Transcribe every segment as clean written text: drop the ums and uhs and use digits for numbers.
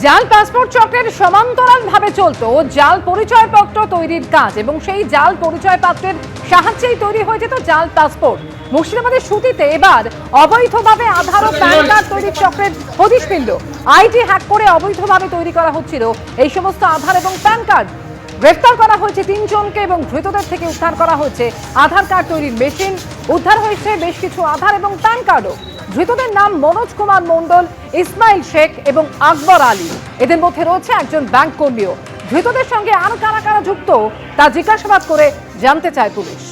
জাল পাসপোর্ট চক্রের সমান্তরালভাবে চলতো জাল পরিচয়পত্র তৈরির কাজ এবং সেই জাল পরিচয়পত্রের সাহায্যেই তৈরি হয়ে যেত জাল পাসপোর্ট। মুর্শিদাবাদের সুতিতে এবার অবৈধভাবে আধার ও প্যান কার্ড তৈরির চক্রের হদিশ মিলল। আইডি হ্যাক করে অবৈধভাবে তৈরি করা হচ্ছিল এই সমস্ত আধার এবং প্যান কার্ড। গ্রেফতার করা হয়েছে 3 জনকে এবং ধৃতদের থেকে উদ্ধার করা হয়েছে আধার কার্ড তৈরির মেশিন। উদ্ধার হয়েছে বেশ কিছু আধার এবং প্যান কার্ডও। ধৃতদের নাম মনোজ কুমার মণ্ডল, ইসমাইল শেখ এবং আকবর আলী। এদের মধ্যে রয়েছে একজন ব্যাংক কর্মীও। ধৃতদের সঙ্গে আর কারা কারা যুক্ত তা জিজ্ঞাসাবাদ করে জানতে চায় পুলিশ।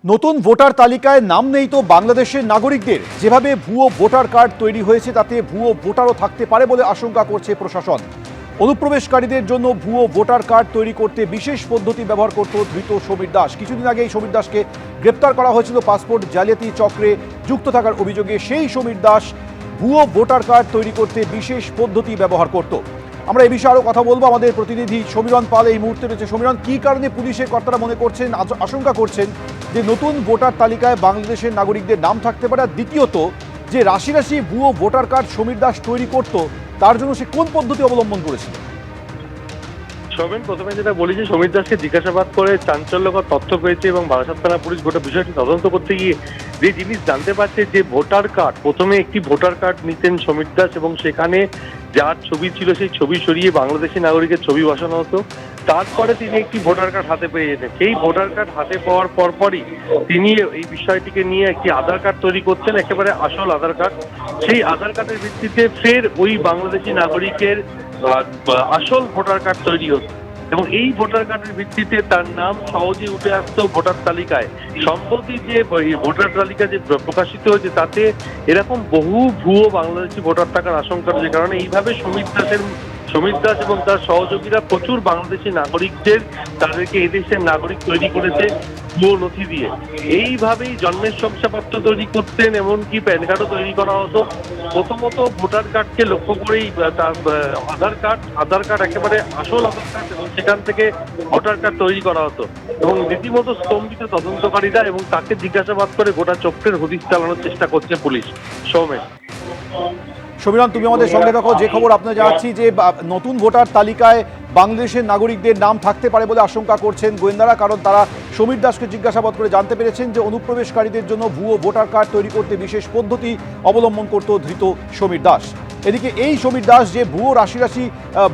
নতুন ভোটার তালিকায় নাম নেই তো বাংলাদেশের নাগরিকদের। যেভাবে ভুয়ো ভোটার কার্ড তৈরি হয়েছে তাতে ভুয়ো ভোটারও থাকতে পারে বলে আশঙ্কা করছে প্রশাসন। অনুপ্রবেশকারীদের জন্য ভুয়ো ভোটার কার্ড তৈরি করতে বিশেষ পদ্ধতি ব্যবহার করত ধৃত সমীর দাস। কিছুদিন আগে এই সমীর দাসকে গ্রেপ্তার করা হয়েছিল পাসপোর্ট জালিয়াতি চক্রে যুক্ত থাকার অভিযোগে। সেই সমীর দাস ভুয়ো ভোটার কার্ড তৈরি করতে বিশেষ পদ্ধতি ব্যবহার করত। আমরা এই বিষয়ে আরও কথা বলবো। আমাদের প্রতিনিধি সমীরণ পাল এই মুহূর্তে রয়েছে। সমীরণ, কি কারণে পুলিশের কর্তারা মনে করছেন, আশঙ্কা করছেন যে নতুন ভোটার তালিকায় বাংলাদেশের নাগরিকদের নাম থাকতে পারে? আর দ্বিতীয়ত, যে রাশি রাশি ভুয়ো ভোটার কার্ড সমীর দাস তৈরি করত, তার জন্য সে কোন পদ্ধতি অবলম্বন করেছিল? সৌমেন, প্রথমে যেটা বলি যে সমীর দাসকে জিজ্ঞাসাবাদ করে চাঞ্চল্যকর তথ্য পেয়েছে এবং বারাসাত থানা পুলিশ গোটা বিষয়টি তদন্ত করতে গিয়ে যে জিনিস জানতে পারছে যে ভোটার কার্ড, প্রথমে একটি ভোটার কার্ড নিতেন সমীর দাস এবং সেখানে যার ছবি ছিল সেই ছবি সরিয়ে বাংলাদেশি নাগরিকের ছবি বসানো হতো। তারপরে তিনি একটি ভোটার কার্ড হাতে পেয়ে যেতেন। সেই ভোটার কার্ড হাতে পাওয়ার পরপরই তিনি এই বিষয়টিকে নিয়ে একটি আধার কার্ড তৈরি করতেন, একেবারে আসল আধার কার্ড। সেই আধার কার্ডের ভিত্তিতে ফের ওই বাংলাদেশি নাগরিকের আসল ভোটার কার্ড তৈরি হতো এবং এই ভোটার কার্ডের ভিত্তিতে তার নাম সহজে উঠে আসতো ভোটার তালিকায়। সম্প্রতি যে ভোটার তালিকা যে প্রকাশিত হয়েছে তাতে এরকম বহু ভুয়ো বাংলাদেশি ভোটার থাকার আশঙ্কা রয়েছে। কারণ এইভাবে সমীর দাস এবং তার সহযোগীরা প্রচুর বাংলাদেশি নাগরিকদের তাদেরকে এদেশের নাগরিক তৈরি করেছে ভুয়ো নথি দিয়ে। এইভাবেই জন্মের শংসাপত্র তৈরি করতেন, এমনকি প্যান কার্ডও তৈরি করা হতো। প্রথমত ভোটার কার্ডকে লক্ষ্য করেই তার আধার কার্ড একেবারে আসল আধার কার্ড এবং সেখান থেকে ভোটার কার্ড তৈরি করা হতো এবং রীতিমতো স্তম্ভিত তদন্তকারীরা এবং তাকে জিজ্ঞাসাবাদ করে গোটা চক্রের হদিশ চালানোর চেষ্টা করছে পুলিশ। সৌমেন, সমীরণ, তুমি আমাদের সঙ্গে থাকো। যে খবর আপনারা জানাচ্ছি যে নতুন ভোটার তালিকায় বাংলাদেশের নাগরিকদের নাম থাকতে পারে বলে আশঙ্কা করছেন গোয়েন্দারা। কারণ তারা সমীর দাসকে জিজ্ঞাসাবাদ করে জানতে পেরেছেন যে অনুপ্রবেশকারীদের জন্য ভুয়ো ভোটার কার্ড তৈরি করতে বিশেষ পদ্ধতি অবলম্বন করত ধৃত সমীর দাস। এদিকে এই সমীর দাস যে রাশি রাশি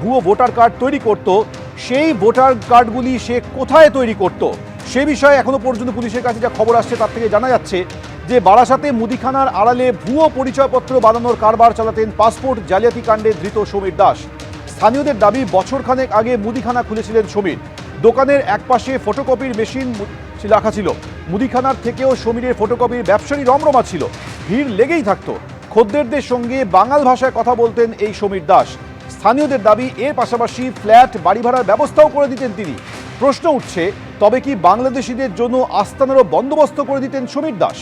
ভুয়ো ভোটার কার্ড তৈরি করত, সেই ভোটার কার্ডগুলি সে কোথায় তৈরি করত সে বিষয়ে এখনো পর্যন্ত পুলিশের কাছে যা খবর আসছে তার থেকে জানা যাচ্ছে যে বারাসাতে মুদিখানার আড়ালে ভুয়ো পরিচয়পত্র বানানোর কারবার চালাতেন পাসপোর্ট জালিয়াতি কাণ্ডে ধৃত সমীর দাস। স্থানীয়দের দাবি, বছরখানেক আগে মুদিখানা খুলেছিলেন সমীর। দোকানের একপাশে ফটোকপির মেশিন রাখা ছিল। মুদিখানার থেকেও সমীরের ফটোকপির ব্যবসায়ী রমরমা ছিল। ভিড় লেগেই থাকতো। খদ্দেরদের সঙ্গে বাঙাল ভাষায় কথা বলতেন এই সমীর দাস। স্থানীয়দের দাবি, এর পাশাপাশি ফ্ল্যাট বাড়ি ভাড়ার ব্যবস্থাও করে দিতেন তিনি। প্রশ্ন উঠছে, তবে কি বাংলাদেশিদের জন্য আস্তানারও বন্দোবস্ত করে দিতেন সমীর দাস?